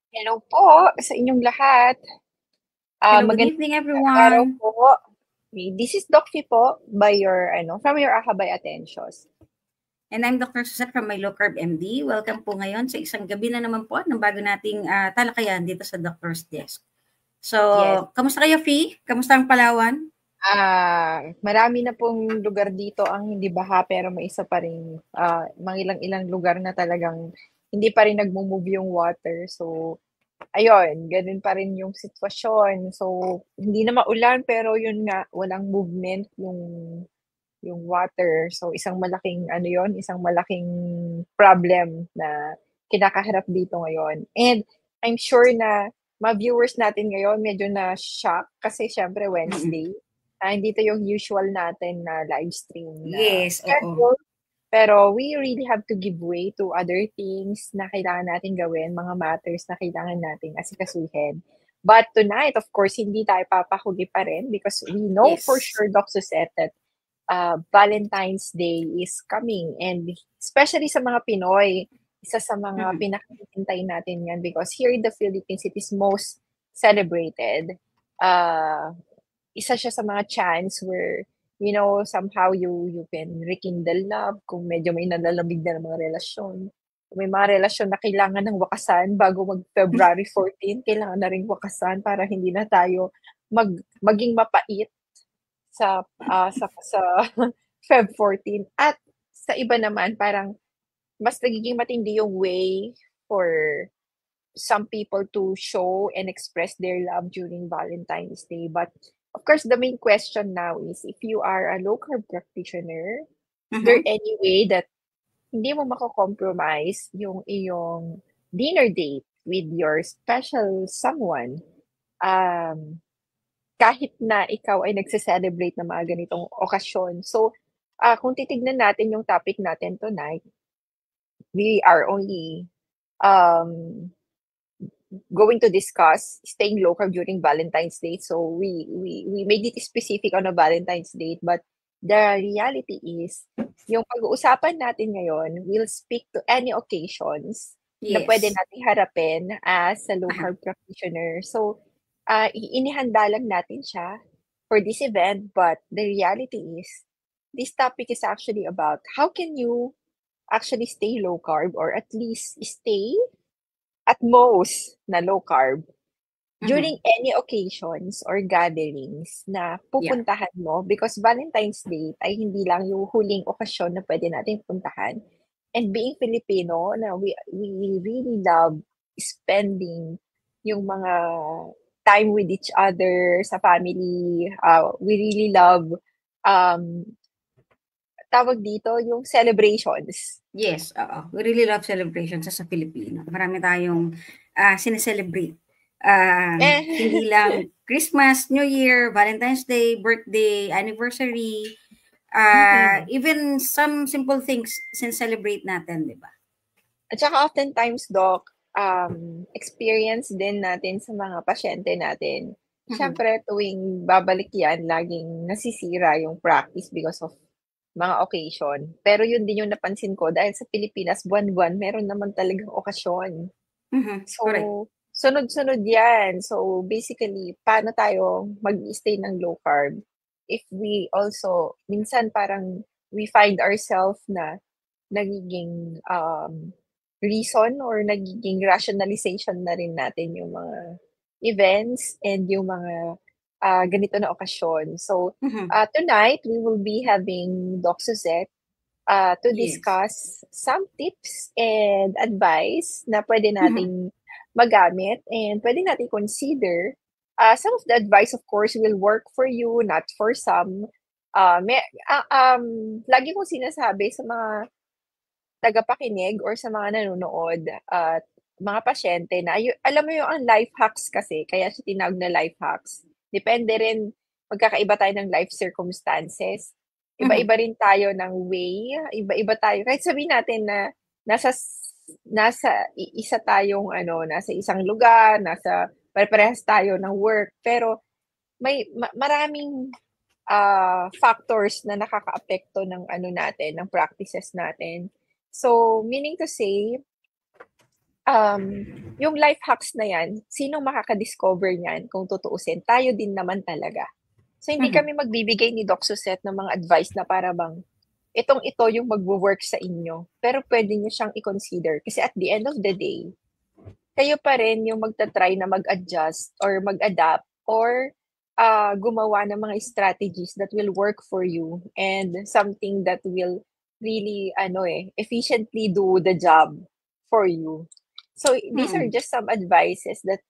Hello po sa inyong lahat. Hello, good Magandang evening, araw everyone. po. This is Doc Fi po by your from your Ahabay Atentions. And I'm Dr. Susan from My Low Carb MD. Welcome po ngayon sa isang gabi na naman po ng bago nating talakayan dito sa Doctor's Desk. So, Yes. kamusta kayo, Fee? Kamusta ang Palawan? Marami na pong lugar dito ang hindi baha pero may isa pa rin mga ilang-ilang lugar na talagang hindi pa rin nagmo-move yung water. So, ayun, ganun pa rin yung sitwasyon. So, hindi na maulan pero yun nga, walang movement yung water. So, isang malaking ano yon, isang malaking problem na kinakaharap dito ngayon. And I'm sure na mga viewers natin ngayon medyo na-shock kasi syempre Mm-mm. Wednesday. Hindi ito yung usual natin na live stream na Yes, oo. schedule. Pero we really have to give way to other things na kailangan natin gawin, mga matters na kailangan nating asikasuhin. But tonight, of course, hindi tayo papahuli pa rin because we know for Yes. sure, Doc Suzette, that Valentine's Day is coming. And especially sa mga Pinoy, isa sa mga Mm-mm. pinakahihintay natin yan because here in the Philippines, it is most celebrated. Uh, Isa siya sa mga chance where, somehow you can rekindle love kung medyo may nalalamig na ng mga relasyon. Kung may mga relasyon na kailangan ng wakasan bago mag-February 14, kailangan na ring wakasan para hindi na tayo maging mapait sa Feb 14. At sa iba naman, parang mas nagiging matindi yung way for some people to show and express their love during Valentine's Day. But of course, the main question now is if you are a low carb practitioner, is there Mm-hmm. any way that hindi mo mako-compromise yung iyong dinner date with your special someone? Um, Kahit na ikaw ay nagse-celebrate ng mga ganitong okasyon. So, kung titignan natin yung topic natin tonight, we are only um, going to discuss staying local during Valentine's Day. So, we made it specific on a Valentine's Day, but the reality is, yung pag-uusapan natin ngayon will speak to any occasions na pwede Yes. nating harapin as a low Aha. carb practitioner. So, inihanda lang natin siya for this event, but the reality is, this topic is actually about how can you actually stay low carb or at least stay at most na low carb Mm-hmm. during any occasions or gatherings na Yeah. pupuntahan mo because Valentine's Day ay hindi lang yung huling okasyon na pwede nating puntahan. And being Filipino na we really love spending yung mga time with each other sa family. We really love um tawag dito yung celebrations. Yes, oo. We really love celebrations sa Pilipino. Marami tayong sineselebrate. Hindi Eh, lang Christmas, New Year, Valentine's Day, birthday, anniversary, mm. even some simple things sineselebrate natin, di ba? At saka oftentimes, Doc, experience din natin sa mga pasyente natin. Mhm. Siyempre, tuwing babalik yan, laging nasisira yung practice because of mga occasion. Pero yun din yung napansin ko dahil sa Pilipinas, buwan-buwan, meron naman talagang okasyon. Mhm, So, correct. sunod-sunod yan. So, basically, paano tayo mag-stay ng low carb? If we also, minsan parang we find ourselves na nagiging reason or nagiging rationalization na rin natin yung mga events and yung mga ganito na okasyon. So, Mhm. tonight, we will be having Doc Suzette to Yes. discuss some tips and advice na pwede Mhm. nating magamit and pwede nating consider. Some of the advice, of course, will work for you, not for some. Lagi kong sinasabi sa mga tagapakinig or sa mga nanonood at mga pasyente na alam mo yung ang life hacks kasi kaya siya tinawag na life hacks. Depende rin, magkakaiba tayo ng life circumstances. Mhm. Iba-iba rin tayo ng way, iba-iba tayo. Kahit sabihin natin na isa tayong ano, nasa isang lugar, pare-parehas tayo ng work, pero maraming factors na nakakaapekto ng ano natin, ng practices natin. So, meaning to say, yung life hacks na yan, sinong makaka-discover niyan kung tutuusin? Tayo din naman talaga. So, hindi Mhm. kami magbibigay ni Doc Suzette ng mga advice na para bang ito yung magwo-work sa inyo. Pero pwede niyo siyang i-consider kasi at the end of the day, kayo pa rin yung magta-try na mag-adjust or mag-adapt or gumawa ng mga strategies that will work for you and something that will really efficiently do the job for you. So these are Mm. just some advices that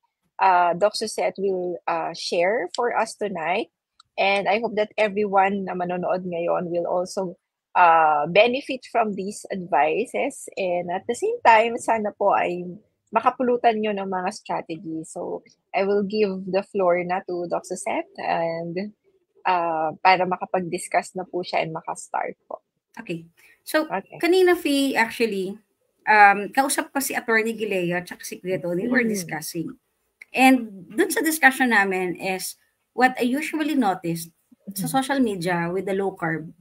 Doc Suzette will share for us tonight. And I hope that everyone na manonood ngayon will also benefit from these advices. And at the same time, sana po ay makapulutan nyo ng mga strategy. So I will give the floor na to Doc Suzette and para makapag-discuss na po siya and makastart po. Okay. So, Okay. kanina, Fee, actually, kausap ko si Attorney Gileo at si Kuya Tony, were discussing. And dun sa discussion namin is what I usually noticed sa social media with the low carb.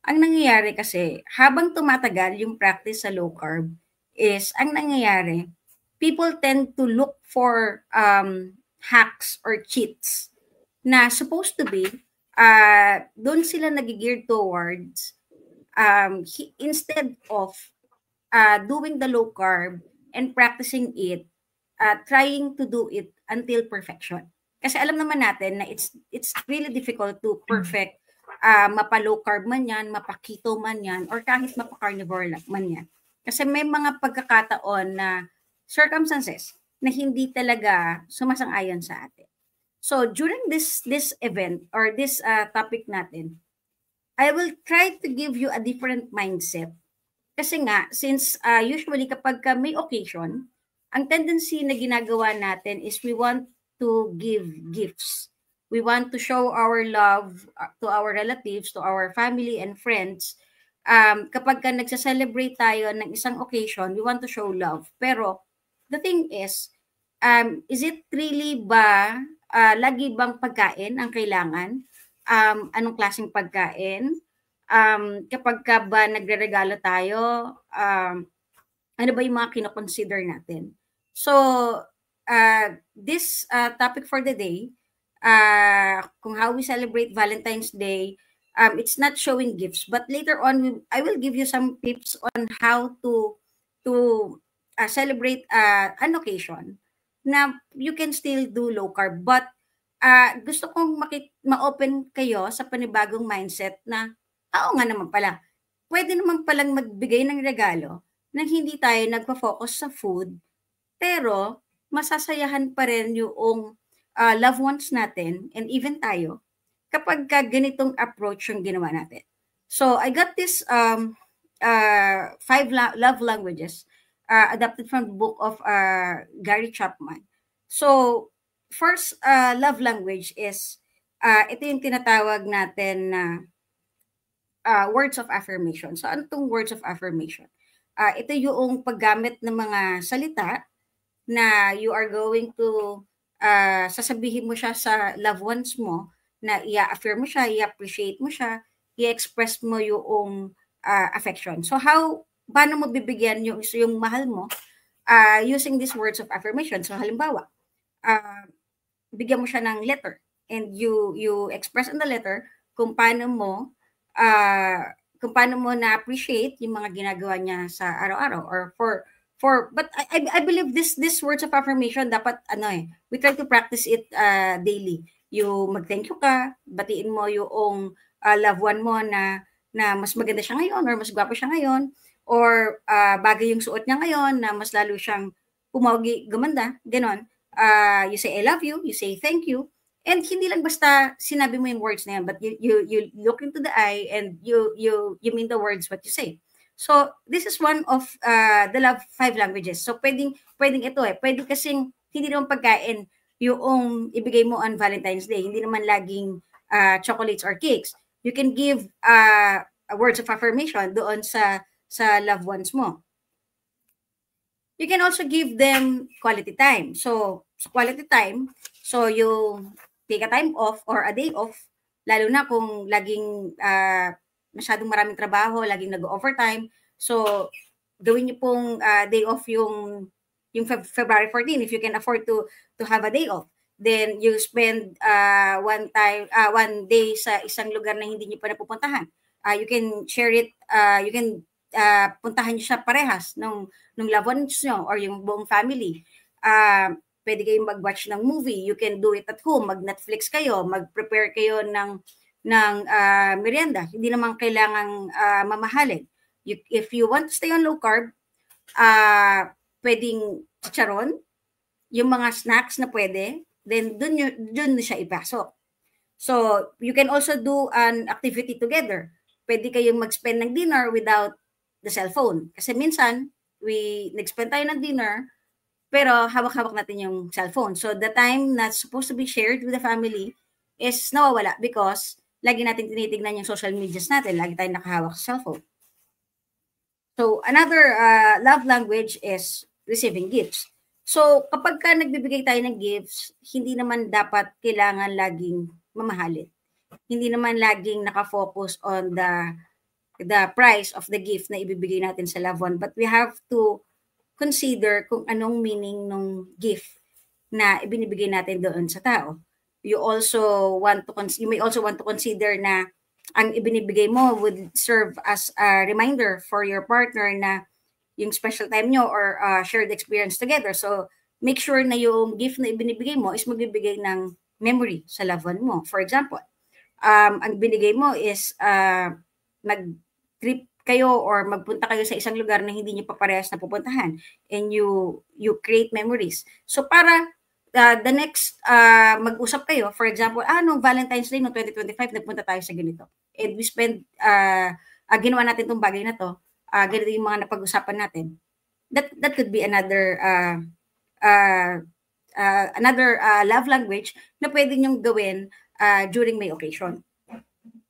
Ang nangyayari kasi, habang tumatagal yung practice sa low carb, is ang nangyayari, people tend to look for hacks or cheats na supposed to be, doon sila nag-gear towards instead of doing the low carb and practicing it, trying to do it until perfection. Kasi alam naman natin na it's really difficult to perfect mapa-low carb man yan, mapa-keto man yan, or kahit mapa-carnivore man yan. Kasi may mga pagkakataon na circumstances na hindi talaga sumasang-ayon sa atin. So during this event or this topic natin, I will try to give you a different mindset. Kasi nga, since usually kapag may occasion, ang tendency na ginagawa natin is we want to give gifts. We want to show our love to our relatives, to our family and friends. Kapag ka nagsa-celebrate tayo ng isang occasion, we want to show love. Pero the thing is it really ba, lagi bang pagkain ang kailangan? Anong klaseng pagkain? Kapag ka ba nagreregalo tayo, ano ba yung mga kino-consider natin? So, this topic for the day, kung how we celebrate Valentine's Day, it's not showing gifts, but later on, I will give you some tips on how to celebrate an occasion na you can still do low carb. But gusto kong ma-open kayo sa panibagong mindset na, oo nga naman pala, pwede naman palang magbigay ng regalo nang hindi tayo nagpo-focus sa food, pero masasayahan pa rin yung loved ones natin and even tayo kapag ganitong approach yung ginawa natin. So, I got this 5 love languages adapted from the book of Gary Chapman. So, first love language is, ito yung tinatawag natin na words of affirmation. So, ano itong words of affirmation? Ito yung paggamit ng mga salita na you are going to sasabihin mo siya sa loved ones mo, na i-affirm mo siya, i-appreciate mo siya, i-express mo yung affection. So, paano mo bibigyan yung mahal mo using these words of affirmation? So, halimbawa, bigyan mo siya ng letter and you express in the letter kung paano mo na-appreciate yung mga ginagawa niya sa araw-araw or but I believe this words of affirmation dapat we try to practice it daily. You mag-thank you ka, batiin mo yung loved one mo na mas maganda siya ngayon or mas gwapo siya ngayon or bagay yung suot niya ngayon na mas lalo siyang pumogi, gumanda, ganon. You say I love you, you say thank you. And hindi lang basta sinabi mo yung words na yan, but you look into the eye and you mean the words what you say. So, this is one of the love 5 languages. So, pwedeng ito pwedeng kasing hindi naman pagkain yung ibigay mo on Valentine's Day. Hindi naman laging chocolates or cakes. You can give words of affirmation doon sa loved ones mo. You can also give them quality time. So, sa quality time, so you take a time off or a day off, lalo na kung laging masyadong maraming trabaho, laging nag-overtime. So, gawin niyo pong day off yung yung February 14, if you can afford to have a day off, then you spend one day sa isang lugar na hindi niyo pa napupuntahan. You can share it, you can puntahan niyo siya parehas nung loved ones niyo or yung buong family. Pwede kayong mag-watch ng movie. You can do it at home. Mag-Netflix kayo, mag-prepare kayo ng merienda. Hindi naman kailangang mamahalin. If you want to stay on low carb, pwedeng chicharon, yung mga snacks na pwede, then dun siya ipasok. So, you can also do an activity together. Pwede kayong mag-spend ng dinner without the cellphone. Kasi minsan, nag-spend tayo ng dinner, pero hawak-hawak natin yung cellphone. So, the time that's supposed to be shared with the family is nawawala because lagi natin tinitignan yung social medias natin. Lagi tayong nakahawak sa cellphone. So, another love language is receiving gifts. So, kapag ka nagbibigay tayo ng gifts, hindi naman dapat kailangan laging mamahalin. Hindi naman laging nakafocus on the price of the gift na ibibigay natin sa loved one. But we have to consider kung anong meaning ng gift na ibinibigay natin doon sa tao. You may also want to consider na ang ibinibigay mo would serve as a reminder for your partner na yung special time nyo or shared experience together. So, make sure na yung gift na ibinibigay mo is magbibigay ng memory sa loved one mo. For example, ang binigay mo is mag-trip kayo or magpunta kayo sa isang lugar na hindi nyo pa parehas na pupuntahan and you create memories. So para the next mag-usap kayo, for example, noong Valentine's Day noong 2025 nagpunta tayo sa ganito and we spend ginawa natin tong bagay na to, ganito yung mga napag-usapan natin. That could be another love language na pwede nyong gawin during may occasion.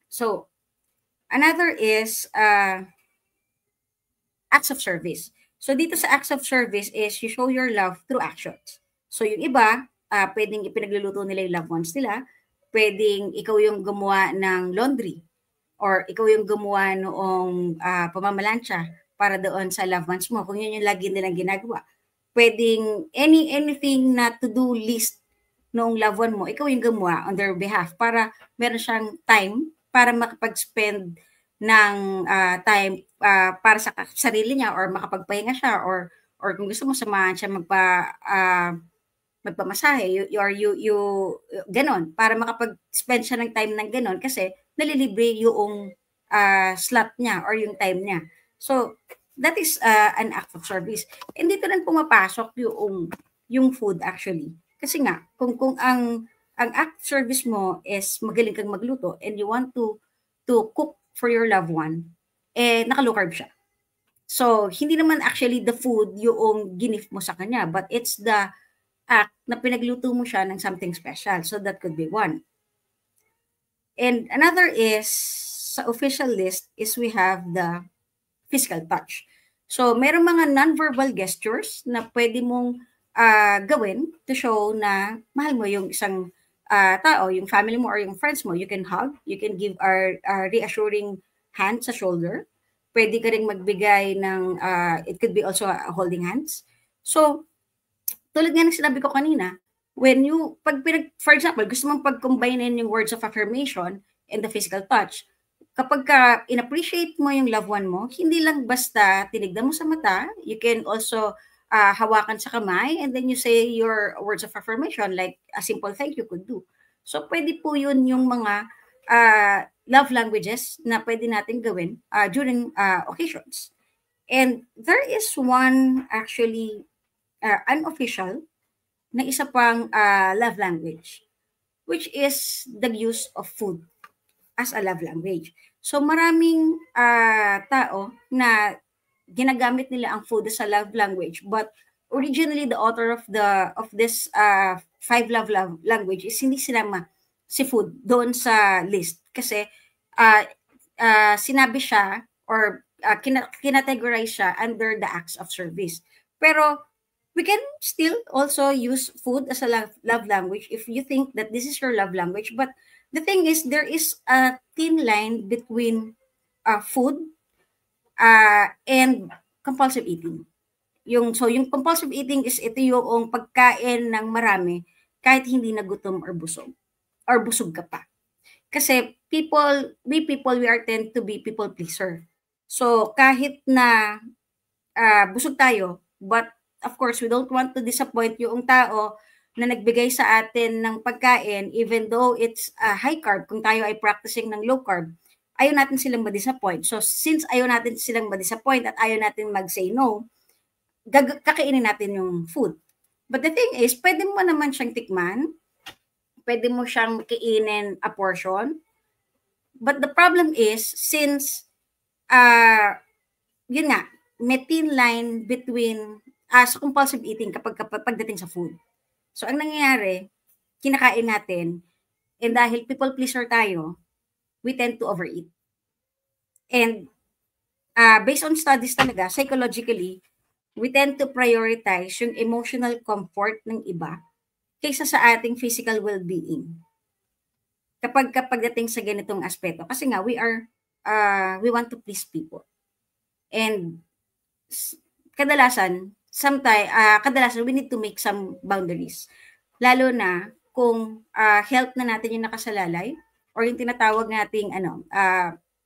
So another is acts of service. So dito sa acts of service is you show your love through actions. So yung iba, pwedeng ipinagluluto nila yung loved ones nila, pwedeng ikaw yung gumawa ng laundry, or ikaw yung gumawa noong pamamalansya para doon sa loved ones mo, kung yun yung lagi nilang ginagawa. Pwedeng anything na to-do list noong loved one mo, ikaw yung gumawa on their behalf para meron siyang time para makapag-spend ng time para sa sarili niya or makapagpahinga siya or kung gusto mo samahan siya magpamasahe or you ganon para makapag-spend siya ng time ng ganon kasi nalilibre yung slot niya or yung time niya. So that is an act of service. And dito rin pumapasok yung food actually. Kasi nga kung ang act of service mo is magaling kang magluto and you want to cook for your loved one, naka-low carb siya. So, hindi naman actually the food yung gift mo sa kanya, but it's the act na pinagluto mo siya ng something special. So, that could be one. And another is, sa official list, is we have the physical touch. So, merong mga non-verbal gestures na pwede mong gawin to show na mahal mo yung isang tao, yung family mo or yung friends mo. You can hug, you can give a reassuring hand sa shoulder. Pwede ka rin magbigay ng, it could be also holding hands. So, tulad nga ng sinabi ko kanina, when you, for example, gusto mong pag-combine yung words of affirmation and the physical touch, kapag ka in-appreciate mo yung loved one mo, hindi lang basta tinignan mo sa mata, you can also hawakan sa kamay and then you say your words of affirmation like a simple thank you could do. So, pwede po yun yung mga love languages na pwede natin gawin during occasions. And there is one actually unofficial na isa pang love language, which is the use of food as a love language. So maraming tao na ginagamit nila ang food as a love language, but originally the author of this 5 love language is hindi sinama si food doon sa list kasi sinabi siya or kinategorize siya under the acts of service. Pero we can still also use food as a love language if you think that this is your love language. But the thing is, there is a thin line between food and compulsive eating. yung compulsive eating is ito yung pagkain ng marami kahit hindi na gutom or busog ka pa. Kasi we are tend to be people pleaser. So kahit na busog tayo, but of course we don't want to disappoint yung tao na nagbigay sa atin ng pagkain, even though it's high carb, kung tayo ay practicing ng low carb, ayaw natin silang ma-disappoint. So since ayaw natin silang ma-disappoint at ayaw natin mag-say no, kakainin natin yung food. But the thing is, pwede mo naman siyang tikman, pwede mo siyang kainin a portion. But the problem is, since yun nga, may thin line between sa compulsive eating kapag pagdating sa food. So ang nangyayari, kinakain natin, and dahil people pleaser tayo, we tend to overeat. And based on studies talaga, psychologically, we tend to prioritize yung emotional comfort ng iba kaysa sa ating physical well-being. Kapag dating sa ganitong aspeto. Kasi nga, we want to please people. And kadalasan we need to make some boundaries. Lalo na kung health na natin yung nakasalalay or yung tinatawag nating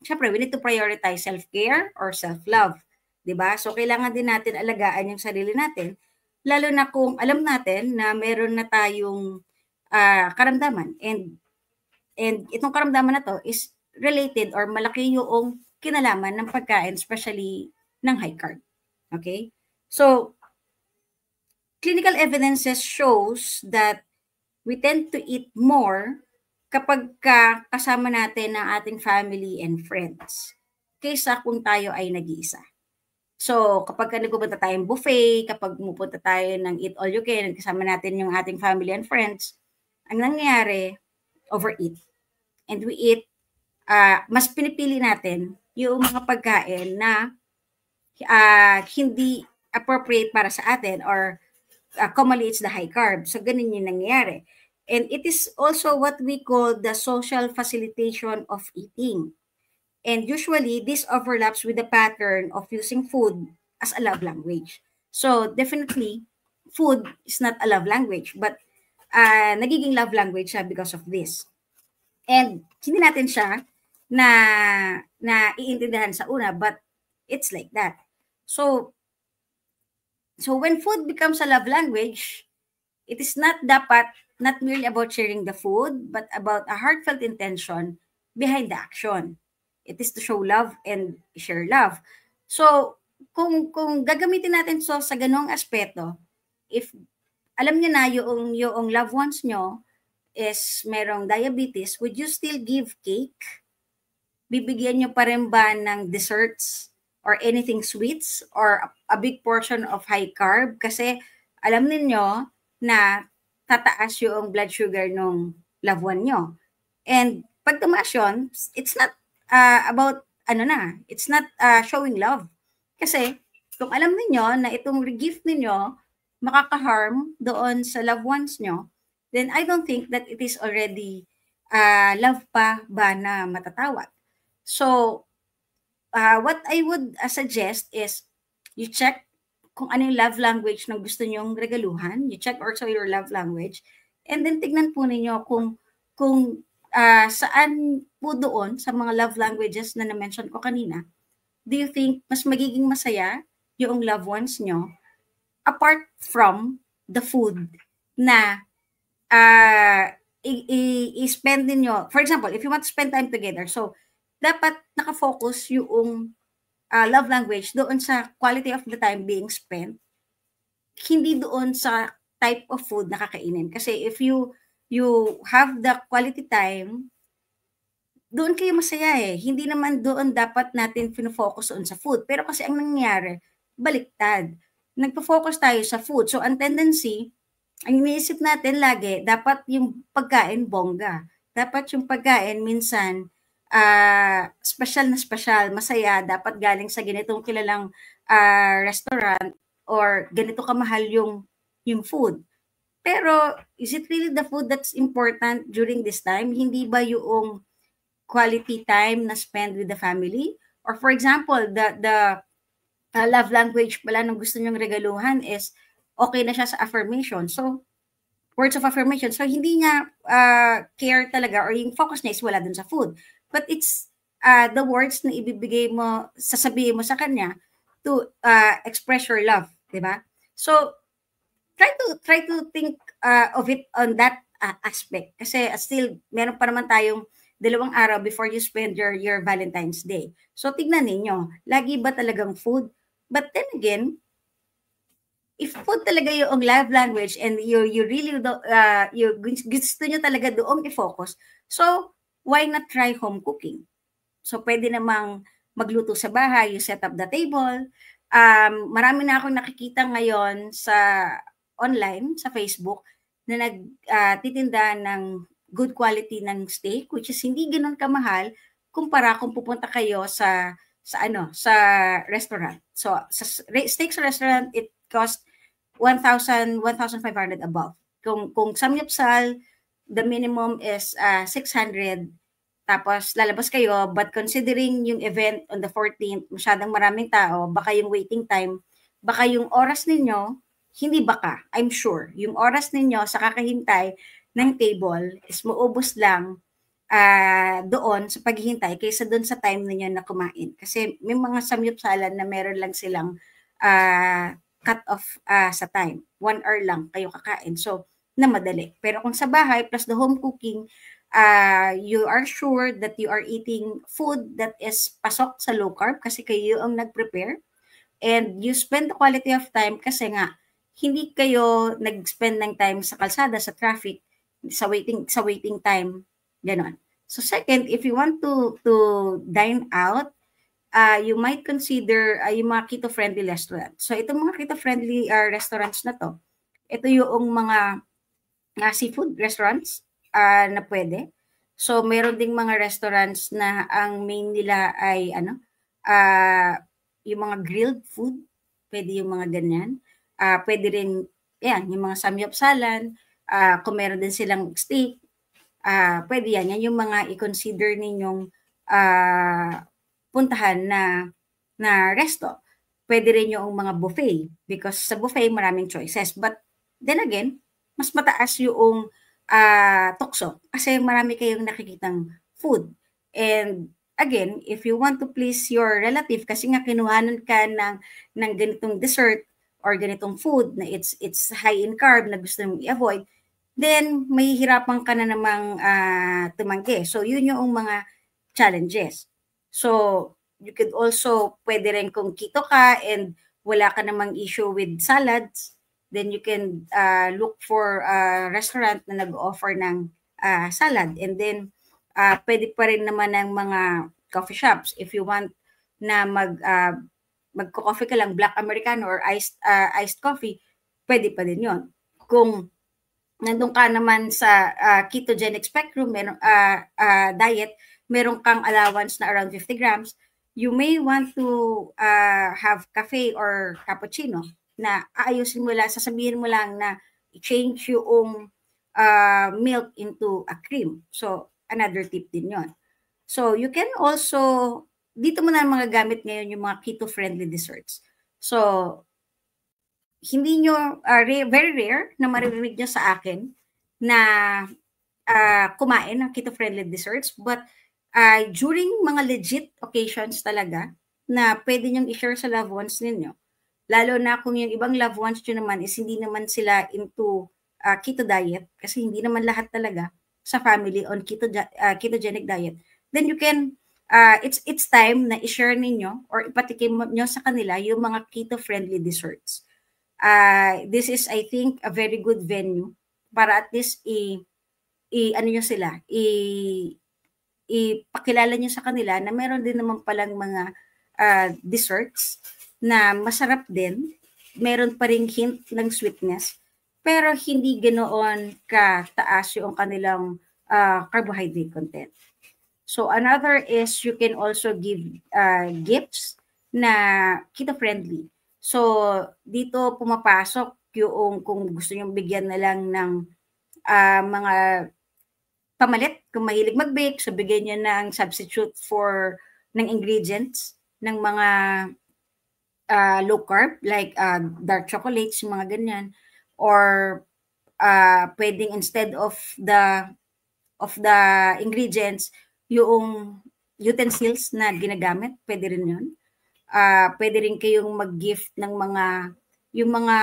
syempre, we need to prioritize self-care or self-love. Diba? So, kailangan din natin alagaan yung sarili natin, lalo na kung alam natin na meron na tayong karamdaman. And itong karamdaman na to is related or malaki yung kinalaman ng pagkain, especially ng high carb. Okay? So, clinical evidences shows that we tend to eat more kapag kasama natin ang ating family and friends kaysa kung tayo ay nag-iisa. So, kapag nagpupunta tayong buffet, kapag pumupunta tayo ng eat all you can, kasama natin yung ating family and friends, ang nangyayari, overeat. And we eat, mas pinipili natin yung mga pagkain na hindi appropriate para sa atin or commonly it's the high carb. So, ganun yung nangyayari. And it is also what we call the social facilitation of eating. And usually, this overlaps with the pattern of using food as a love language. So, definitely, food is not a love language, but nagiging love language siya because of this. And hindi natin siya na iintindihan sa una, but it's like that. So when food becomes a love language, it is not merely about sharing the food, but about a heartfelt intention behind the action. It is to show love and share love. So, kung gagamitin natin sa ganong aspeto, if alam niyo na yung loved ones nyo is merong diabetes, would you still give cake? Bibigyan nyo pa rin ba ng desserts or anything sweets or a big portion of high carb? Kasi alam niyo na tataas yung blood sugar ng loved one nyo. And pag tumaas yun, it's not about it's not showing love. Kasi kung alam niyo na itong gift niyo makaka-harm doon sa loved ones nyo, then I don't think that it is already love pa ba na matatawag. So, what I would suggest is you check kung ano yung love language na gusto nyong regaluhan. You check also your love language. And then tignan po ninyo kung saan po doon sa mga love languages na na-mention ko kanina, do you think mas magiging masaya yung loved ones nyo apart from the food na i-spend ninyo? For example, if you want to spend time together, so dapat nakafocus yung love language doon sa quality of the time being spent, hindi doon sa type of food na kakainin. Kasi if you have the quality time, doon kayo masaya eh. Hindi naman doon dapat natin fino-focus doon sa food. Pero kasi ang nangyayari, baliktad. Nagpo-focus tayo sa food. So, ang tendency, ang iniisip natin lagi, dapat yung pagkain bongga. Dapat yung pagkain minsan, special na special, masaya, dapat galing sa ganitong kilalang restaurant or ganito kamahal yung food. Pero, is it really the food that's important during this time? Hindi ba yung quality time na spend with the family? Or for example, the love language pala nung gusto niyong regaluhan is okay na siya sa affirmation. So, words of affirmation. So, hindi niya care talaga or yung focus niya is wala dun sa food. But it's the words na ibibigay mo, sasabihin mo sa kanya to express your love, di ba? So, try to think of it on that aspect. Kasi still, meron pa naman tayong 2 araw before you spend your Valentine's Day. So, tignan ninyo, lagi ba talagang food? But then again, if food talaga yung love language and you really you gusto nyo talaga doon i-focus, so why not try home cooking? So pwede namang magluto sa bahay, you set up the table. Marami na akong nakikita ngayon sa online, sa Facebook, na nagtitinda ng good quality ng steak, which is hindi ganoon kamahal kumpara kung pupunta kayo sa restaurant. So sa steak sa restaurant, it cost 1,000, 1,500 above. Kung samyupsal, the minimum is 600. Tapos lalabas kayo, but considering yung event on the 14th, masyadong maraming tao, baka yung waiting time, baka yung oras ninyo, hindi baka, I'm sure, yung oras ninyo sa kakahintay ng table is maubos lang doon sa paghihintay kaysa doon sa time ninyo na kumain. Kasi may mga samyupsalan na meron lang silang cut off sa time. 1 hour lang kayo kakain. So, na madali. Pero kung sa bahay, plus the home cooking, you are sure that you are eating food that is pasok sa low carb kasi kayo ang nag-prepare. And you spend the quality of time kasi nga, hindi kayo nag-spend ng time sa kalsada, sa traffic, sa waiting time, ganon. So second, if you want to dine out, you might consider yung mga keto-friendly restaurants. So, itong mga keto-friendly restaurants na to, ito yung mga seafood restaurants na pwede. So, meron ding mga restaurants na ang main nila ay yung mga grilled food. Pwede yung mga ganyan. Pwede rin, yan, yung mga samyupsalan. Kung meron din silang steak, pwede yan. Yan yung mga i-consider ninyong puntahan na resto. Pwede rin yung mga buffet because sa buffet maraming choices. But then again, mas mataas yung tukso kasi marami kayong nakikitang food. And again, if you want to please your relative kasi nga kinuhanan ka ng ganitong dessert or ganitong food na it's high in carb na gusto mong i-avoid, then may hirapan ka na namang tumanggi. So yun yung mga challenges. So, you could also, pwede rin kung keto ka and wala ka namang issue with salads, then you can look for a restaurant na nag-offer ng salad. And then, pwede pa rin naman ng mga coffee shops. If you want na magko-coffee ka lang, black Americano or iced coffee, pwede pa din yon. Kung nandun ka naman sa ketogenic spectrum, diet, meron kang allowance na around 50 grams, you may want to have cafe or cappuccino na aayusin mo lang, sasabihin mo lang na i-change yung milk into a cream. So, another tip din yon. So, you can also, dito mo na mga gamit ngayon yung mga keto-friendly desserts. So, hindi nyo, very rare na maririnig nyo sa akin na kumain ng keto-friendly desserts, but during mga legit occasions talaga na pwede nyong i-share sa loved ones ninyo, lalo na kung yung ibang loved ones nyo naman is hindi naman sila into keto diet, kasi hindi naman lahat talaga sa family on ketogenic diet, then you can, it's time na i-share ninyo or ipatikim nyo sa kanila yung mga keto-friendly desserts. This is, I think, a very good venue para at least ano nyo sila, ipakilala nyo sa kanila na meron din naman palang mga desserts na masarap din, meron pa ring hint ng sweetness, pero hindi ganoon kataas yung kanilang carbohydrate content. So another is you can also give gifts na keto-friendly. So dito pumapasok yung kung gusto nyo bigyan na lang ng mga pamalit, kung mahilig mag-bake, so bigyan nyo ng substitute ng ingredients ng mga low carb like dark chocolates, mga ganyan, or pwedeng instead of the ingredients, yung utensils na ginagamit, pwede rin yun. Pwede rin kayong mag-gift ng mga yung mga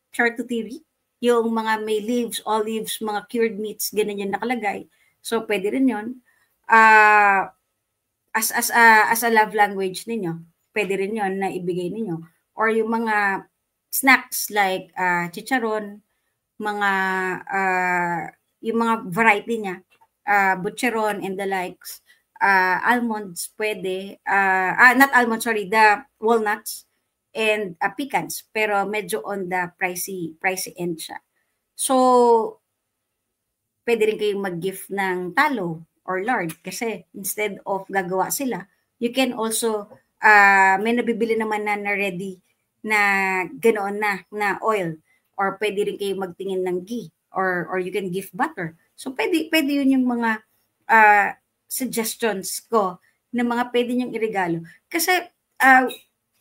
charcuterie, yung mga may leaves, olives, mga cured meats, ganun yung nakalagay. So pwede rin yun. As a love language ninyo, pwede rin yun na ibigay ninyo. Or yung mga snacks like chicharon, mga yung mga variety niya, butcheron and the likes, almonds pwede, not almonds, sorry, the walnuts and pecans, pero medyo on the pricey end siya. So, pwede rin kayong mag-gift ng talo or lard kasi instead of gagawa sila, you can also, may nabibili naman na ready na ganoon na oil, or pwede rin kayong magtingin ng ghee, or you can gift butter. So pwede yun yung mga suggestions ko na mga pwede niyong iregalo. Kasi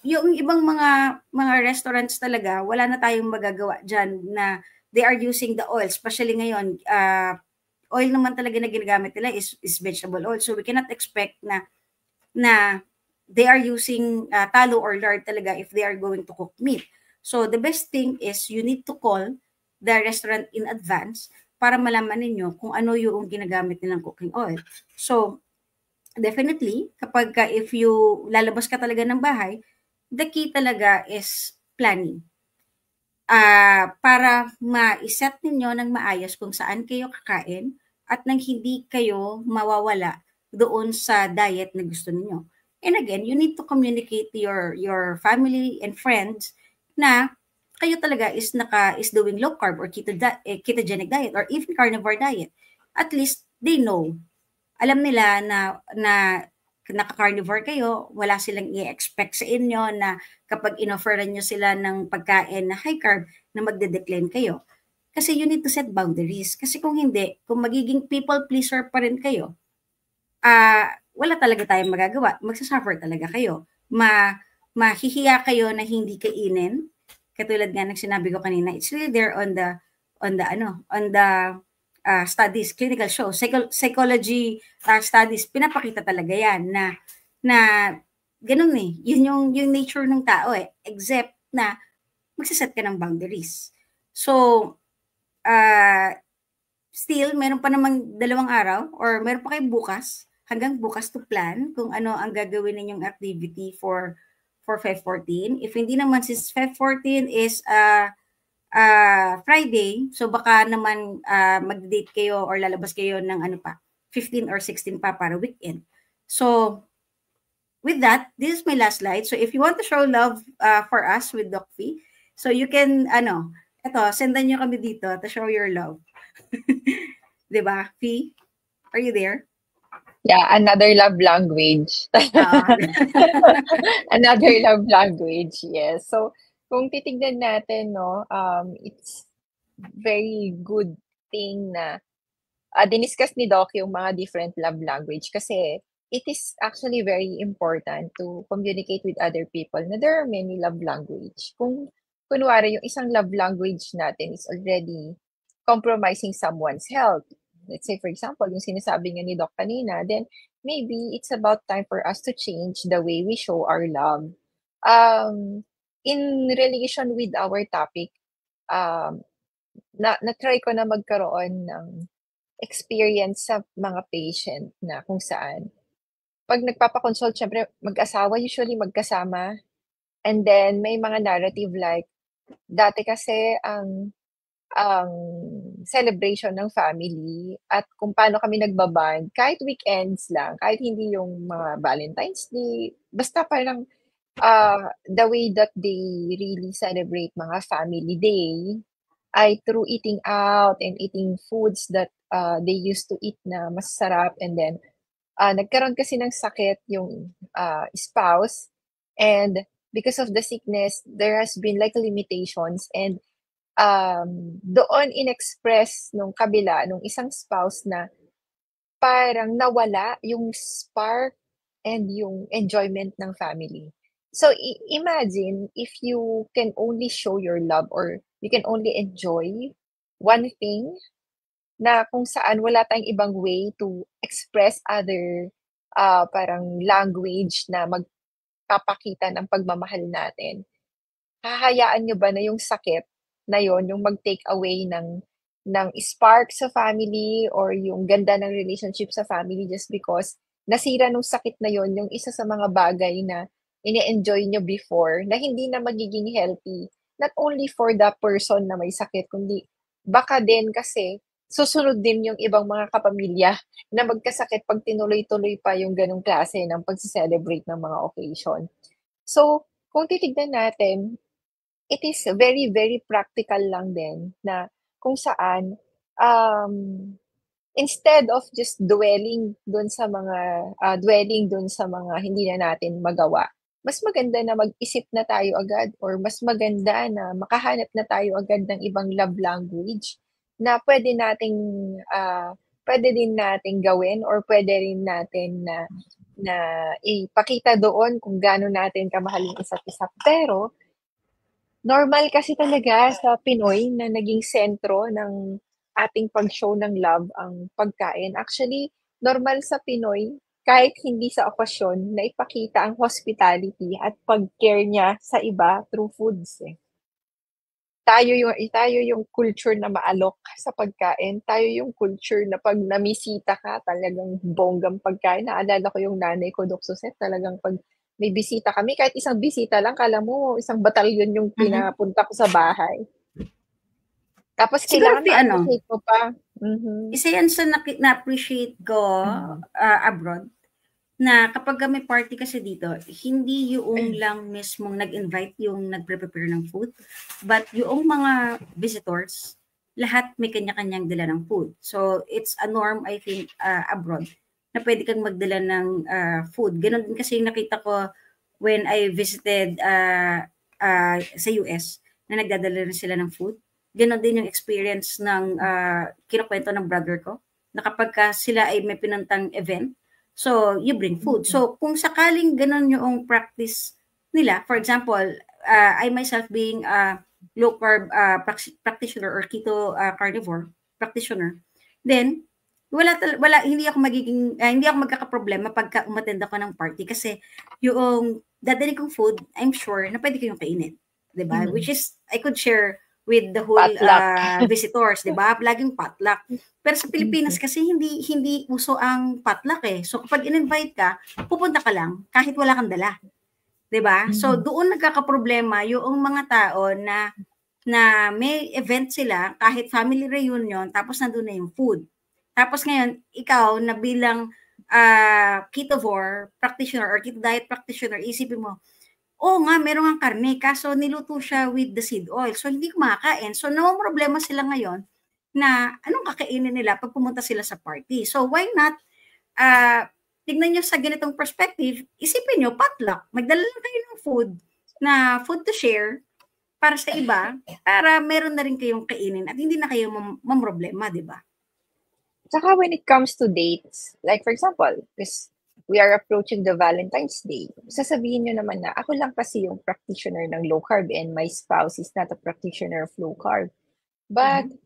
yung ibang mga restaurants talaga, wala na tayong magagawa dyan na they are using the oil, especially ngayon, oil naman talaga na ginagamit nila is vegetable oil. So we cannot expect na they are using talo or lard talaga if they are going to cook meat. So the best thing is you need to call the restaurant in advance para malaman ninyo kung ano yung ginagamit nilang cooking oil. So definitely, kapag if you lalabas ka talaga ng bahay, the key talaga is planning. Para ma-set ninyo ng maayos kung saan kayo kakain at nang hindi kayo mawawala doon sa diet na gusto ninyo. And again, you need to communicate to your family and friends na kayo talaga is doing low carb or ketogenic diet or even carnivore diet. At least they know. Alam nila na naka-carnivore kayo, wala silang i-expect sa inyo na kapag inofferan nyo sila ng pagkain na high carb, na magde-decline kayo. Kasi you need to set boundaries. Kasi kung hindi, kung magiging people pleaser pa rin kayo, wala talaga tayong magagawa. Magsasuffer talaga kayo. Mahihiya kayo na hindi kainin. Katulad nga ng sinabi ko kanina, it's really there on the studies, clinical show, psychology studies, pinapakita talaga yan na ganun eh. Yun yung nature ng tao eh. Except na magsaset ka ng boundaries. So, still, meron pa namang 2 araw or meron pa kayo bukas, hanggang bukas to plan kung ano ang gagawin ninyong activity for 5/14. If hindi naman, since 5/14 is Friday, so baka naman mag-date kayo or lalabas kayo ng 15 or 16 pa para weekend. So, with that, this is my last slide. So, if you want to show love for us with Doc Fee, so you can, sendan nyo kami dito to show your love. Diba, Fee? Are you there? Yeah, another love language. Another love language, yes. So, kung titignan natin, no, it's very good thing na diniscuss ni Doc yung mga different love language kasi it is actually very important to communicate with other people na there are many love language. Kung kunwari yung isang love language natin is already compromising someone's health, let's say for example, yung sinasabi nga ni Doc kanina, then maybe it's about time for us to change the way we show our love. In relation with our topic, na-try ko na magkaroon ng experience sa mga patient na kung saan 'pag nagpapa-consult siyempre mag-asawa usually magkasama, and then may mga narrative like, dati kasi ang celebration ng family at kung paano kami nagba-bond kahit weekends lang, kahit hindi yung mga Valentine's Day, basta parang, the way that they really celebrate mga family day ay through eating out and eating foods that, they used to eat na masasarap, and then, nagkaroon kasi ng sakit yung, spouse, and because of the sickness, there has been like limitations, and, doon in-express nung kabila, nung isang spouse na parang nawala yung spark and yung enjoyment ng family. So, imagine if you can only show your love or you can only enjoy one thing na kung saan wala tayong ibang way to express other, parang language na magpapakita ng pagmamahal natin. Hahayaan niyo ba na yung sakit na yon yung mag-take away ng spark sa family or yung ganda ng relationship sa family just because nasira nung sakit na yon yung isa sa mga bagay na ini-enjoy niyo before na hindi na magiging healthy. Not only for the person na may sakit kundi baka din kasi susunod din yung ibang mga kapamilya na magkasakit 'pag tinuloy-tuloy pa yung gano'ng klase ng pagse-celebrate ng mga occasion. So, kung titignan natin, it is very, very practical lang din na kung saan, um, instead of just dwelling dun sa mga hindi na natin magawa, mas maganda na mag-isip na tayo agad or mas maganda na makahanap na tayo agad ng ibang love language na puwede din nating gawin or puwede rin natin na na ipakita doon kung gaano natin kamahal yung isa't isa. Pero normal kasi talaga sa Pinoy na naging sentro ng ating pag-show ng love ang pagkain. Actually, normal sa Pinoy kahit hindi sa okasyon na ipakita ang hospitality at pag-care niya sa iba through foods, eh. Tayo yung culture na maalok sa pagkain, tayo yung culture na 'pag namisita ka talagang bonggang pagkain. Naalala ko yung nanay ko, Doc Suset, talagang 'pag may bisita kami, kahit isang bisita lang akala mo isang batalyon yung Mhm. pinapunta ko sa bahay. Tapos Siguro kailangan ano, ma-appreciate mo pa. Mhm, isa yan sa na-appreciate ko mhm. abroad. Na kapagka may party kasi dito, hindi yung Ayun, lang mismong nag-invite yung nagpre-prepare ng food, but yung mga visitors, lahat may kanya-kanyang dala ng food. So, it's a norm, I think, abroad, na pwede kang magdala ng food. Ganon din kasi yung nakita ko when I visited sa US, na nagdadala rin sila ng food. Ganon din yung experience ng kinukwento ng brother ko, na kapag sila ay may pinantang event, so, you bring food. mm, So, kung sakaling ganun yung practice nila, for example, I myself being a low carb practitioner or keto carnivore practitioner, then hindi ako magkakaproblema pagka umattend ako ng party kasi yung dadalhin kong food, I'm sure na pwede kayong kainin, 'di ba? Which mm. is I could share with the whole Potluck. visitors, 'di ba? Laging potluck. Pero sa Pilipinas Mhm, kasi hindi uso ang potluck eh. So kapag in-invite ka, pupunta ka lang kahit wala kang dala, 'di ba? So mhm, doon nagkakaproblema yung mga tao na may event sila kahit family reunion tapos nandoon na yung food. Tapos ngayon ikaw na bilang ketovore practitioner or keto diet practitioner, isipin mo, oo nga, meron ngang karne, kaso niluto siya with the seed oil. So, hindi ko makakain. So, problema sila ngayon na anong kakainin nila pag pumunta sila sa party. So, why not, tignan nyo sa ganitong perspective, isipin nyo, potluck. Magdala lang kayo ng food to share para sa iba, para meron na rin kayong kainin at hindi na kayo mamroblema, di ba? Tsaka when it comes to dates, like for example, because we are approaching the Valentine's Day, sasabihin niyo naman na ako lang kasi yung practitioner ng low carb and my spouse is not a practitioner of low carb. But Mhm.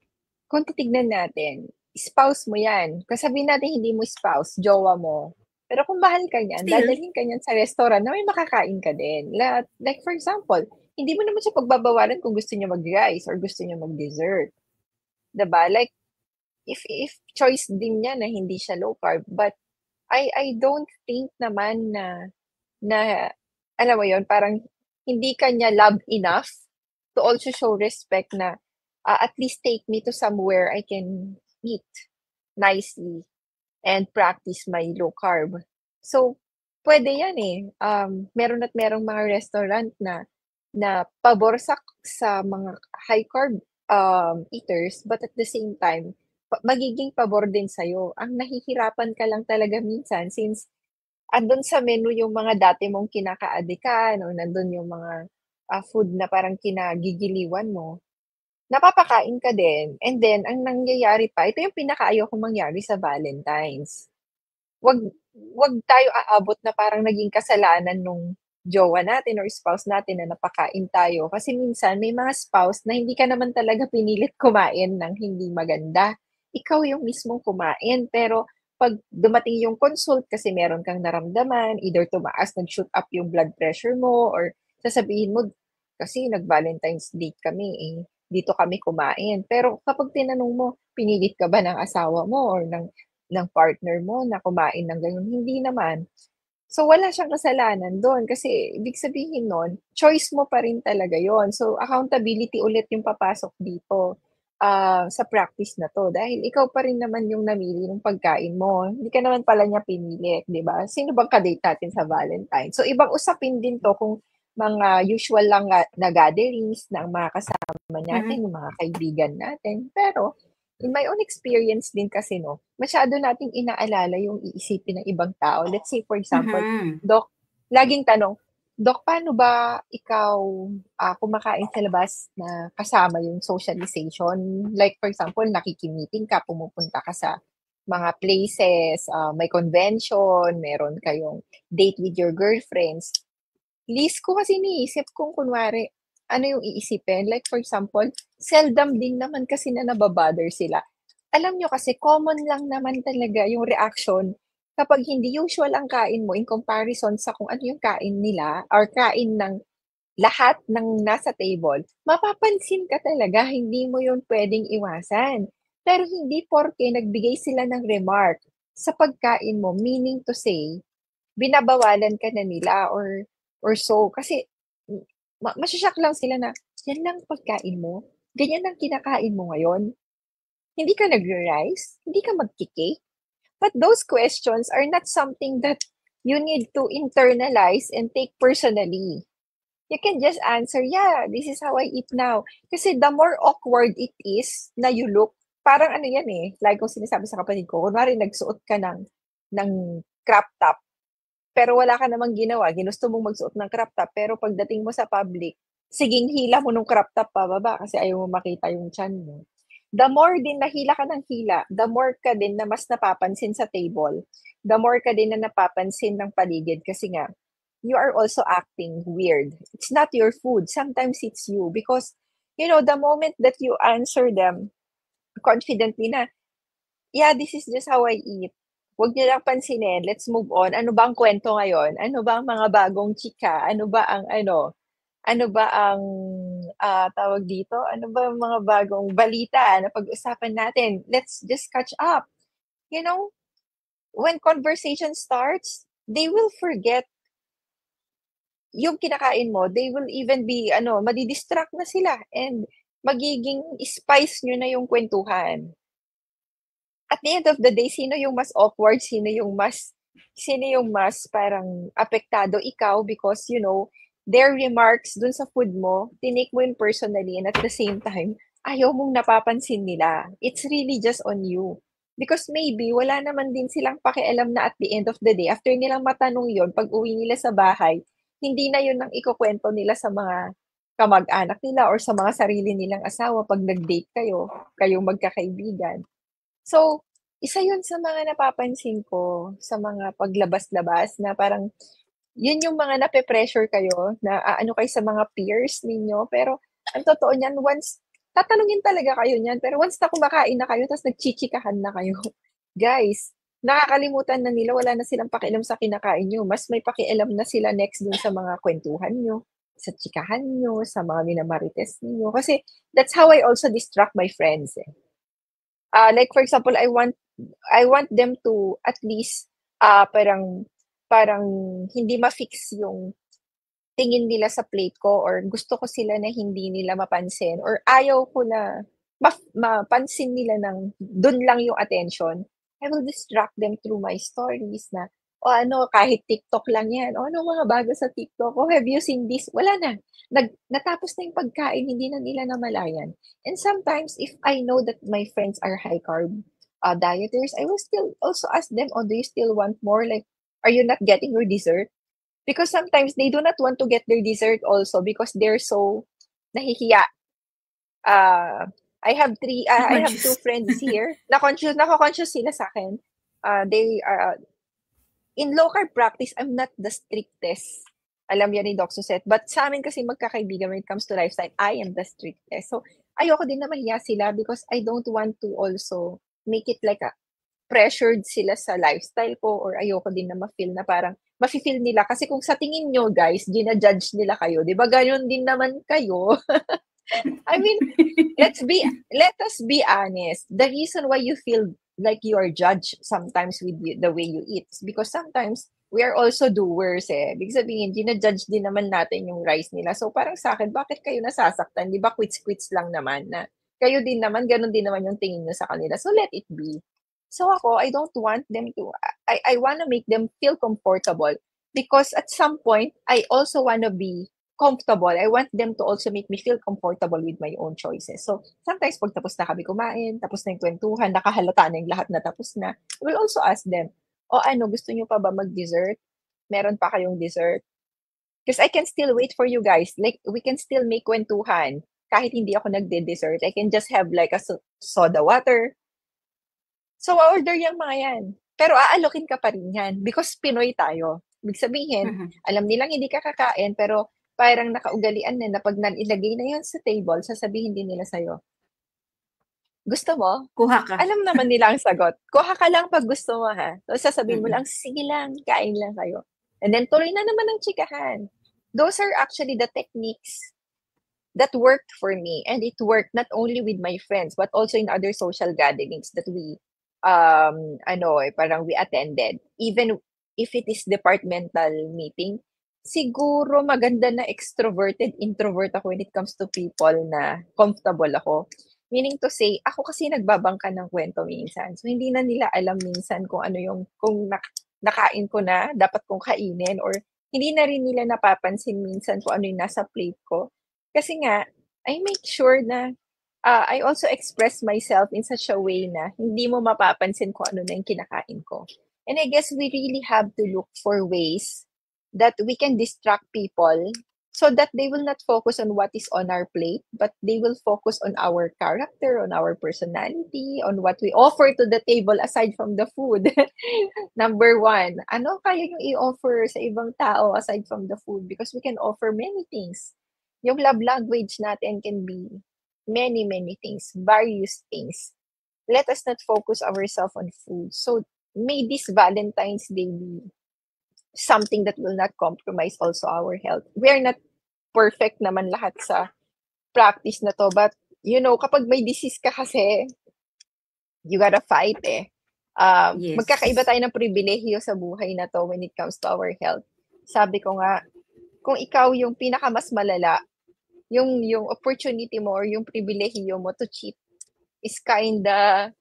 kung titignan natin, spouse mo yan. Kung sabihin natin hindi mo spouse, jowa mo. Pero kung mahal ka niyan, Still, dadalhin ka niyan sa restaurant na may makakain ka din. Like for example, hindi mo naman siya pagbabawalan kung gusto niya mag-rice or gusto niya mag-dessert. 'Di ba? Like, if choice din niya na hindi siya low carb, but I don't think naman na alam mo yun, parang hindi ka niya love enough to also show respect na, at least take me to somewhere I can eat nicely and practice my low carb. So, puwede yan, eh, meron at merong mga restaurant na na pabor sa mga high carb, eaters, but at the same time, magiging pabor din sa'yo. Ang nahihirapan ka lang talaga minsan since andun sa menu yung mga dati mong kinakaadikan or nandun yung mga, food na parang kinagigiliwan mo, napapakain ka din and then ang nangyayari pa, ito yung pinakaayaw kong mangyari sa Valentine's. Wag wag tayo aabot na parang naging kasalanan jowa natin or spouse natin na napakain tayo. Kasi minsan may mga spouse na hindi ka naman talaga pinilit kumain ng hindi maganda. Ikaw yung mismong kumain, pero 'pag dumating yung consult kasi meron kang naramdaman, either tumaas, nag-shoot up yung blood pressure mo or sasabihin mo, "Kasi nag-Valentine's date kami, eh, dito kami kumain." Pero kapag tinanong mo, pinilit ka ba ng asawa mo or ng partner mo na kumain ng gano'n? Hindi naman. So, wala siyang kasalanan do'n kasi ibig sabihin nun, choice mo pa rin talaga yon. So, accountability ulit yung papasok dito, sa practice na 'to dahil ikaw pa rin naman yung namili ng pagkain mo. Hindi ka naman pala niya pinilit, 'di ba? Sino bang ka-date natin sa Valentine? So, ibang usapin din 'to kung mga usual lang na gatherings ng mga kasama natin, Mhm. yung mga kaibigan natin. Pero in my own experience din kasi 'no, masyado nating inaalala yung iisipin ng ibang tao. Let's say for example, Mhm. "Doc," laging tanong, "Doc, paano ba ikaw, kumakain sa labas na kasama yung socialization?" Like for example, nakiki-meeting ka, pumupunta ka sa mga places, may convention, meron kayong date with your girlfriends. Least ko kasi iniisip kung kunwari, ano yung iisipin, like for example, seldom din naman kasi na naba-bother sila. Alam niyo kasi common lang naman talaga yung reaction kapag hindi usual ang kain mo in comparison sa kung ano yung kain nila or kain ng lahat ng nasa table, mapapansin ka talaga, hindi mo yun puwedeng iwasan. Pero hindi porke nagbigay sila ng remark sa pagkain mo, meaning to say binabawalan ka na nila or so. Kasi masho-shock lang sila na, "Yan lang pagkain mo? Ganyan ang kinakain mo ngayon? Hindi ka nagre-rice? Hindi ka magke-cake?" But those questions are not something that you need to internalize and take personally. You can just answer, "Yeah, this is how I eat now." Kasi the more awkward it is na you look, parang ano yan, eh, lagi kong sinasabi sa kapatid ko, kunwari nagsuot ka ng crop top. Pero wala ka namang ginawa, ginusto mong magsuot ng crop top, pero pagdating mo sa public, siging hila mo nung crop top pababa kasi ayaw mo makita yung tiyan mo. The more din na hila ka ng hila, the more ka din na mas napapansin sa table. The more ka din na napapansin ng paligid kasi nga, you are also acting weird. It's not your food, sometimes it's you because, the moment that you answer them confidently na, "Yeah, this is just how I eat. Huwag niyo lang pansinin, let's move on. Ano ba ang kuwento ngayon? Ano ba ang mga bagong chika? Ano ba ang, tawag dito, ano ba ang mga bagong balita na pag-usapan natin? Let's just catch up." You know, when conversation starts, they will forget yung kinakain mo. They will even be madi-distract na sila and magiging spice niyo na yung kuwentuhan. At the end of the day, sino yung mas awkward, sino yung mas parang apektado, ikaw because, their remarks dun sa food mo, tinake mo yun personally and at the same time, ayaw mong napapansin nila. It's really just on you. Because maybe wala naman din silang pakialam na at the end of the day, after nilang matanong yon, pag-uwi nila sa bahay, hindi na yun ang ikukuwento nila sa mga kamag-anak nila or sa mga sarili nilang asawa 'pag nag-date kayo, kayong magkakaibigan. So, isa yun sa mga napapansin ko sa mga paglabas-labas na parang yun yung mga nape-pressure kayo na aano kayo sa mga peers ninyo, pero ang totoo niyan once tatanungin talaga kayo niyan, pero once na kumakain na kayo ta's nagchichikahan na kayo, guys, nakakalimutan na nila, wala na silang pakialam sa kinakain niyo, mas may pakialam na sila next dun sa mga kuwentuhan niyo, sa chikahan niyo, sa mga minamarites ninyo. Kasi that's how I also distract my friends, eh. Like for example, I want them to at least, parang parang hindi ma-fix yung tingin nila sa plate ko or gusto ko sila na hindi nila mapansin or ayaw ko na mapansin nila ng dun lang yung attention. I will distract them through my stories na, "O ano, kahit TikTok lang 'yan. O ano mga bago sa TikTok? Oh, have you seen this?" Wala na, natapos na yung pagkain, hindi na nila namalayan. And sometimes if I know that my friends are high carb, dieters, I will still also ask them, "Oh, do you still want more? Like, are you not getting your dessert?" Because sometimes they do not want to get their dessert also because they're so nahihiya. Ah, I have 2 Na-conscious. friends here, nako-conscious sila sa'kin. They are in low carb practice, I'm not the strictest Alam yan ni Doc Suset. But sa amin kasi magkakaibigan when it comes to lifestyle, I am the strictest. So, ayoko din na mahiya sila because I don't want to also make it like a pressured sila sa lifestyle ko or ayoko din na ma-feel na parang mafe-feel nila kasi kung sa tingin nyo guys, gina-judge nila kayo, 'di ba? Gano'n din naman kayo. I mean, let us be honest. The reason why you feel like you are judged sometimes with the way you eat is because sometimes we are also doers eh. Ibig sabihin, gina-judge din naman natin yung rice nila. So parang sa akin, bakit kayo nasasaktan? Di ba quits-quits lang naman na kayo din naman, ganun din naman yung tingin nyo sa kanila. So let it be. So ako, I don't want them to, I want to make them feel comfortable because at some point, I also want to be comfortable. I want them to also make me feel comfortable with my own choices. So, sometimes pag tapos na kami kumain, tapos na yung kwentuhan, nakahalata na yung lahat na tapos na, we'll also ask them, o ano, gusto nyo pa ba mag-dessert? Meron pa kayong dessert? Because I can still wait for you guys. Like, we can still make kwentuhan. Kahit hindi ako nagde-dessert, I can just have like a soda water. So, order yung mga yan. Pero aalokin ka pa rin yan because Pinoy tayo. Ibig sabihin, alam nilang hindi ka kakain, pero parang nakaugalian na pag ilagay na yan sa table, sasabihin din nila sa'yo, gusto mo? Kuha ka. Alam naman nila ang sagot. Kuha ka lang pag gusto mo ha. So sasabihin mo lang, sige lang, kain lang kayo. And then tuloy na naman ang chikahan. Those are actually the techniques that worked for me. And it worked not only with my friends, but also in other social gatherings that we, parang we attended. Even if it is departmental meeting, siguro maganda na extroverted, introvert ako when it comes to people na comfortable ako. Meaning to say, ako kasi nagbabangka ng kwento minsan. So, hindi na nila alam minsan kung ano yung, kung nakain ko na, dapat kong kainin, or hindi na rin nila napapansin minsan kung ano yung nasa plate ko. Kasi nga, I make sure na I also express myself in such a way na hindi mo mapapansin kung ano na yung kinakain ko. And I guess we really have to look for ways that we can distract people so that they will not focus on what is on our plate, but they will focus on our character, on our personality, on what we offer to the table aside from the food. Number one, ano kaya yung i-offer sa ibang tao aside from the food? Because we can offer many things. Yung love language natin can be many, many things, various things. Let us not focus ourselves on food. So, may this Valentine's Day be something that will not compromise also our health. We are not perfect naman lahat sa practice na to. But, kapag may disease ka kasi, you gotta fight eh. Yes. Magkakaiba tayo ng pribilehiyo sa buhay na to when it comes to our health. Sabi ko nga, kung ikaw yung pinakamas malala, yung opportunity mo or yung pribilehiyo mo to cheat is kinda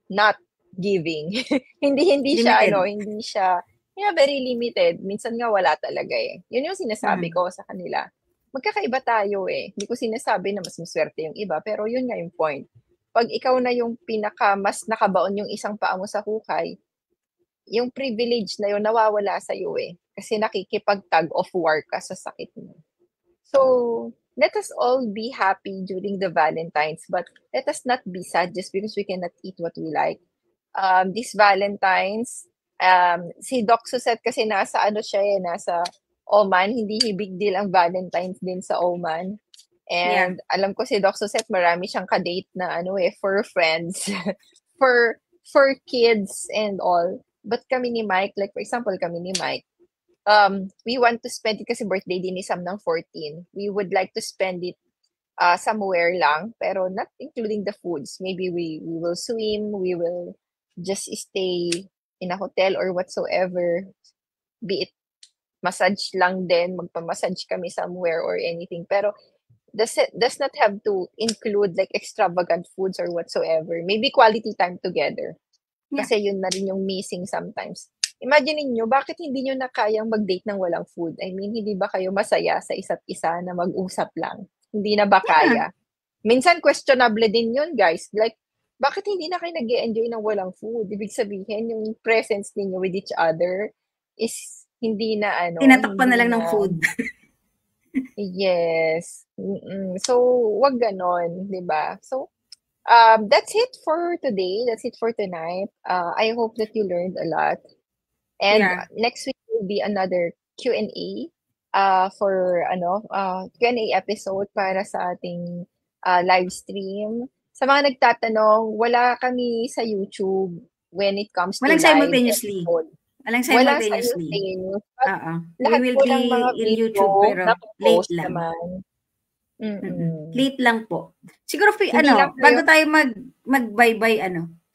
not giving. hindi siya, hindi siya, very limited. Minsan nga wala talaga eh. Yun yung sinasabi ko sa kanila. Magkakaiba tayo eh. Hindi ko sinasabi na mas maswerte yung iba, pero yun nga yung point. Pag ikaw na yung mas nakabaon yung isang paa mo sa hukay, yung privilege na yun nawawala sa iyo eh. Kasi nakikipag-tug of war ka sa sakit mo. So, let us all be happy during the Valentines, but let us not be sad just because we cannot eat what we like. This Valentine's, si Doc Suset kasi nasa nasa Oman, hindi big deal ang Valentine's din sa Oman. And alam ko si Doc Suset, marami siyang kadate na for friends, for kids and all. But kami ni Mike, like for example, kami ni Mike, we want to spend it kasi birthday din ni Sam ng 14. We would like to spend it somewhere lang, pero not including the foods. Maybe we will swim, we will just stay in a hotel or whatsoever. Be it massage lang din, magpa-massage kami somewhere or anything. Pero does not have to include like extravagant foods or whatsoever. Maybe quality time together. Kasi yun na rin yung missing sometimes. Imagine niyo bakit hindi niyo na kayang mag-date ng walang food? I mean, hindi ba kayo masaya sa isa't isa na mag-usap lang? Hindi na ba kaya? Minsan questionable din yun, guys. Like, bakit hindi na kayo nag-enjoy ng walang food? Ibig sabihin, yung presence ninyo with each other is hindi na tinatakpan na lang ng food. Yes. So, wag ganon, di ba? So, that's it for today. That's it for tonight. I hope that you learned a lot. And next week will be another Q&A. for Q&A episode para sa ating live stream. Sa mga nagtatanong, wala kami sa YouTube when it comes to Walang live simultaneously. episode. Walang Wala simultaneously. simultaneous. But Oo. We lahat will po ng mga be in video YouTube pero late naka-post lang. naman. Late lang po. Siguro Hindi lang bago kayo tayo mag-bye-bye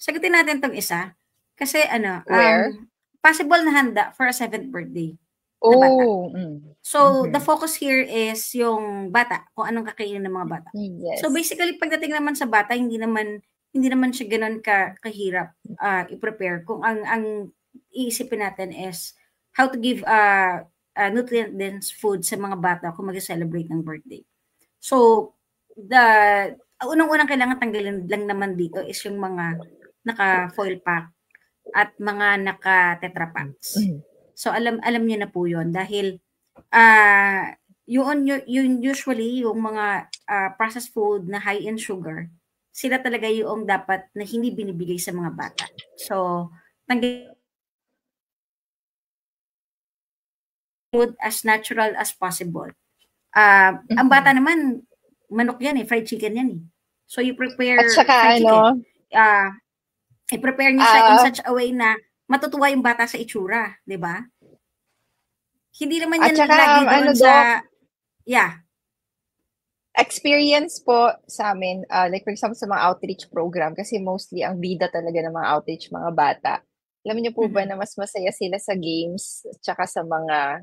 sagutin natin 'tong isa. Kasi where? possible na handa for a 7th birthday na bata. Oh, So, the focus here is yung bata, kung anong kakainin ng mga bata. So, yes. basically pagdating naman sa bata, hindi naman siya gano'n kahirap i-prepare kung ang iisipin natin is how to give nutrient dense food sa mga bata kung mag-celebrate ng birthday. So, unang-unang kailangan tanggalin lang naman dito is yung mga naka-foil pack at mga naka-tetra packs. So, alam niyo na po yun dahil yung usually yung mga processed food na high in sugar, sila talaga yung dapat na hindi binibigay sa mga bata. So, tanggalin food as natural as possible. Ang bata naman, manok yan fried chicken yan So, you prepare At saka fried chicken. I-prepare niyo siya in such a way na matutuwa yung bata sa itsura, di ba? Hindi naman yan lagi doon sa... Yeah. Experience po sa amin, like for example sa mga outreach program, kasi mostly ang bida talaga ng mga outreach, mga bata. Alam niyo po ba na mas masaya sila sa games tsaka sa mga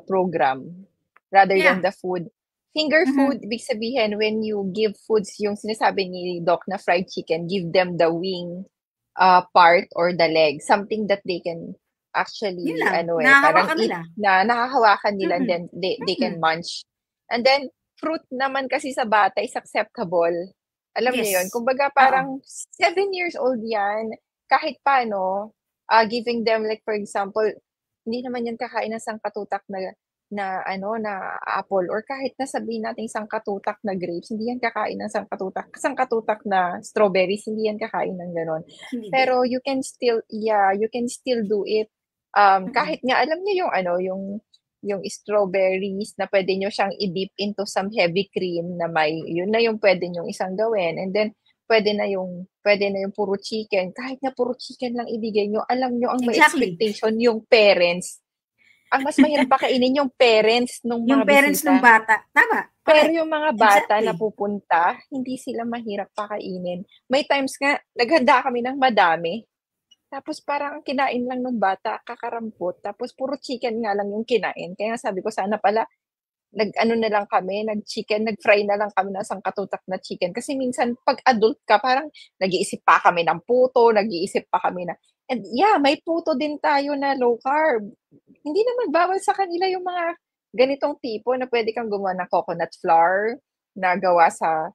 program rather than the food. Finger food, ibig sabihin, when you give foods, yung sinasabi ni Doc na fried chicken, give them the wing part or the leg. Something that they can actually, parang eat, na nakahawakan nila, and then they can munch. And then, fruit naman kasi sa bata is acceptable. Alam niyo yun? Kumbaga, parang 7 years old yan, kahit paano, giving them, like for example, hindi naman yan kakain ng sangkatutak na apple, or kahit na sabihin natin sangkatutak na grapes, hindi yan kakain ng sangkatutak na strawberries, hindi yan kakain ng ganon. Pero you can still do it. Kahit nga alam niyo yung strawberries na pwede nyo siyang i-dip into some heavy cream na yun na yung pwede nyo isang gawin. And then, pwede na yung puro chicken. Kahit na puro chicken lang ibigay nyo, alam nyo ang may expectation yung parents. Ang mas mahirap pakainin yung parents ng mga bisita. Yung parents ng bata. Tama. Pero yung mga bata na pupunta, hindi sila mahirap pakainin. May times nga, naghanda kami ng madami. Tapos parang kinain lang ng bata, kakarampot. Tapos puro chicken nga lang yung kinain. Kaya sabi ko, sana pala, nag-fry na lang kami ng sangkatutak na chicken. Kasi minsan, pag adult ka, parang nag-iisip pa kami ng puto, nag-iisip pa kami and may puto din tayo na low carb. Hindi naman bawal sa kanila yung mga ganitong tipo na pwede kang gumawa ng coconut flour, na gawa sa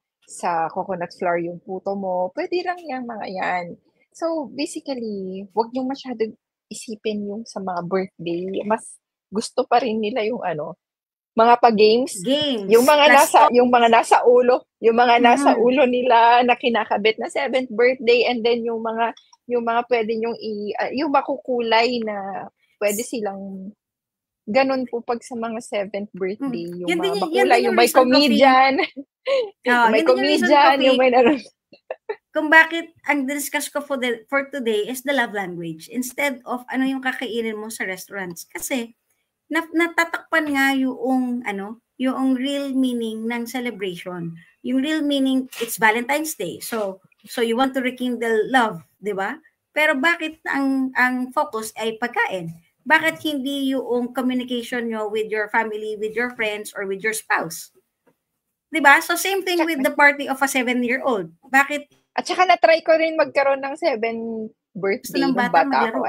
coconut flour yung puto mo. Pwede lang yung mga yan. So, basically, wag niyong masyadong isipin yung sa mga birthday. Mas gusto pa rin nila yung mga pa-games. Yung mga nasa ulo nila na kinakabit na 7th birthday, and then yung mga pwede yung yung makukulay na pwede silang ganun po pag sa mga 7th birthday. Yung mga makulay, yung may comedian. May comedian, yung may kung bakit ang discuss ko for today is the love language instead of yung kakainin mo sa restaurants. Kasi natatakpan nga yung real meaning ng celebration. Yung real meaning, it's Valentine's Day. So you want to rekindle love, di ba? Pero bakit ang focus ay pagkain? Bakit hindi yung communication nyo with your family, with your friends, or with your spouse? Di ba? So same thing with the party of a 7-year-old. Bakit? At saka na-try ko rin magkaroon ng 7th birthday ng bata ko.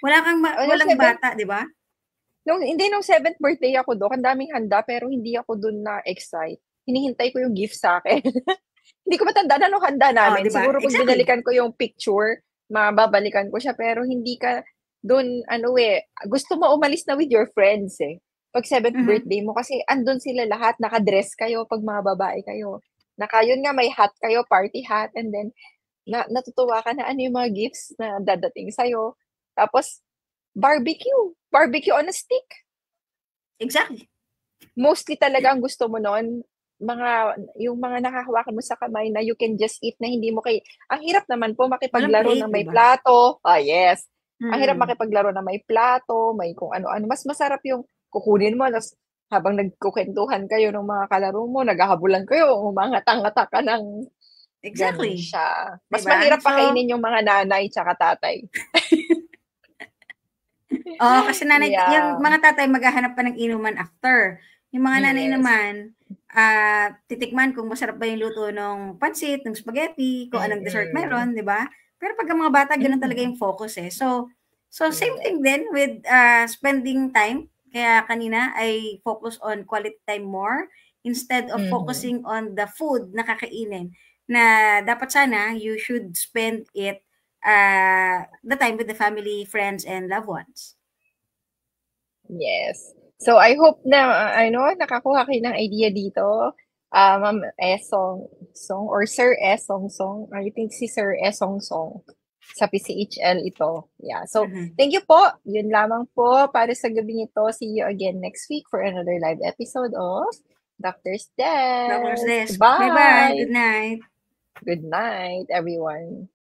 Walang bata, di ba? Nung 7th birthday ako doon, ang daming handa, pero hindi ako doon na-excite. Hinihintay ko yung gift sa akin. Hindi ko matanda na nung handa namin. Diba? Siguro pag binalikan ko yung picture, mababalikan ko siya, pero hindi ka doon, gusto mo umalis na with your friends Pag 7th birthday mo, kasi andun sila lahat, nakadress kayo pag mga babae kayo. Yun nga, may hat kayo, party hat, and then, natutuwa ka na yung mga gifts na dadating sa'yo. Tapos, barbecue on a stick. Exactly. Mostly talaga ang gusto mo nun, yung mga nakahawakan mo sa kamay na you can just eat na hindi mo ang hirap naman po Walang makipaglaro plate, ng di may ba? plato. Yes. Ang hirap Mm. makipaglaro ng may plato, may kung ano-ano. Mas masarap yung kukunin mo, tas habang nagkukwentuhan kayo ng mga kalaro mo, naghahabulan kayo, umangata-ngata ka ng ganun Exactly. siya. Di Mas ba? mahirap So, pakainin yung mga nanay tsaka tatay. oo, kasi nanay, yung Yeah. mga tatay maghahanap pa ng inuman after. Yung mga nanay Yes. naman, titikman kung masarap ba yung luto ng pansit, ng spaghetti, kung anong dessert Mm. meron, di ba? Pero pag ang mga bata, ganun talaga Mm. yung focus eh. So same Yes. thing din with spending time. Kaya kanina, I focus on quality time more instead of Mhm. focusing on the food na kakainin. Na dapat sana, you should spend it the time with the family, friends, and loved ones. Yes. So I hope na ano, nakakuha kayo ng idea dito. Ma'am Esong Song or Sir Esong Song. I think si Sir Esong Song sa PCHL ito. Yeah. So Mhm. thank you po. Yun lamang po para sa gabing ito. See you again next week for another live episode of Doctor's Doctor's Desk. Desk. Bye-bye. Good Bye. night. Good night, everyone.